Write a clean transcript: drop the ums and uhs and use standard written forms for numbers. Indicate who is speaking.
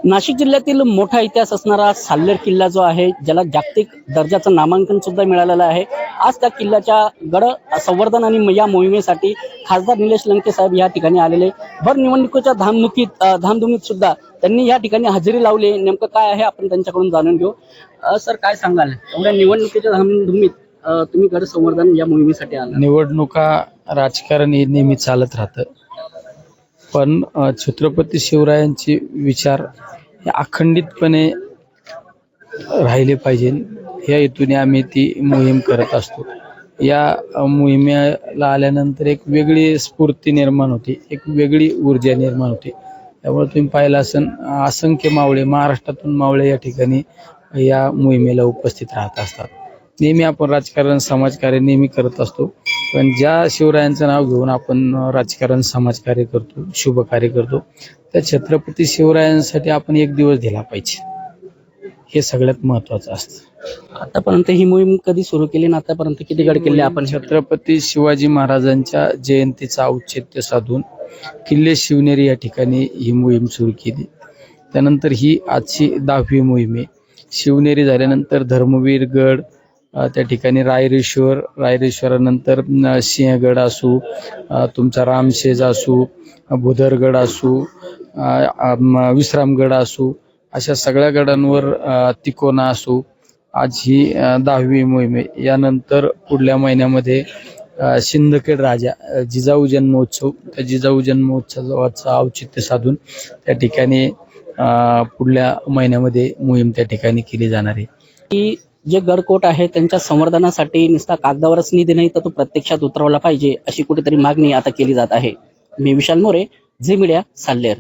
Speaker 1: नाशिक जिल्ह्यातील मोठा इतिहास असणारा साल्हेर किल्ला जो आहे, ज्याला जागतिक दर्जाचं नामांकन सुद्धा मिळालेलं आहे, आज त्या किल्ल्याच्या गड संवर्धन आणि या मोहिमेसाठी खासदार निलेश लंके साहेब या ठिकाणी आलेले. भर निवडणुकीच्या धामधुमीत सुद्धा त्यांनी या ठिकाणी हजेरी लावली. नेमकं काय आहे आपण त्यांच्याकडून जाणून घेऊ. सर, काय सांगाल एवढ्या निवडणुकीच्या धामधुमीत तुम्ही गड संवर्धन या मोहिमेसाठी आला?
Speaker 2: निवडणुका, राजकारण हे नेहमी चालत राहतं, पण छत्रपती शिवरायांचे विचार हे अखंडितपणे राहिले पाहिजे या हेतूने आम्ही ती मोहीम करत असतो. या मोहिमेला आल्यानंतर एक वेगळी स्फूर्ती निर्माण होते, एक वेगळी ऊर्जा निर्माण होते. त्यामुळे तुम्ही पाहिलं असेल, असंख्य मावळे, महाराष्ट्रातून मावळे या ठिकाणी या मोहिमेला उपस्थित राहत असतात. नेहमी आपण राजकारण, समाजकार्य नेहमी करत असतो, पण ज्या शिवरायांचं नाव घेऊन आपण राजकारण, समाजकार्य करतो, शुभ कार्य करतो, त्या छत्रपती शिवरायांसाठी आपण एक दिवस दिला पाहिजे, हे सगळ्यात महत्त्वाचं असतं.
Speaker 1: आतापर्यंत ही मोहीम कधी सुरू केली आणि आतापर्यंत किती गड किल्ले आपण?
Speaker 2: छत्रपती शिवाजी महाराजांच्या जयंतीचा औचित्य साधून किल्ले शिवनेरी या ठिकाणी ही मोहीम सुरू केली. त्यानंतर ही आजची 10वी मोहीम आहे. शिवनेरी झाल्यानंतर धर्मवीर गड, त्या ठिकाणी रायरेश्वरानंतर सिंहगड असू, तुमचा रामशेज असू, भुदरगड असू, विश्रामगड असू, अशा सगळ्या गडांवर तिकोना असू. आज ही 10वी मोहीम आहे. यानंतर पुढल्या महिन्यामध्ये सिंदखेड राजा जिजाऊ जन्मोत्सव, त्या जिजाऊ जन्मोत्सवाचं औचित्य साधून त्या ठिकाणी पुढल्या महिन्यामध्ये मोहीम त्या ठिकाणी केली जाणार आहे.
Speaker 1: की जे गडकोट आहे त्यांच्या संवर्धनासाठी नुसता कागदावरच निधी नाही, तर तो प्रत्यक्षात उतरवला पाहिजे, अशी कुठेतरी मागणी आता केली जात आहे. मी विशाल मोरे, झी मीडिया, साल्हेर.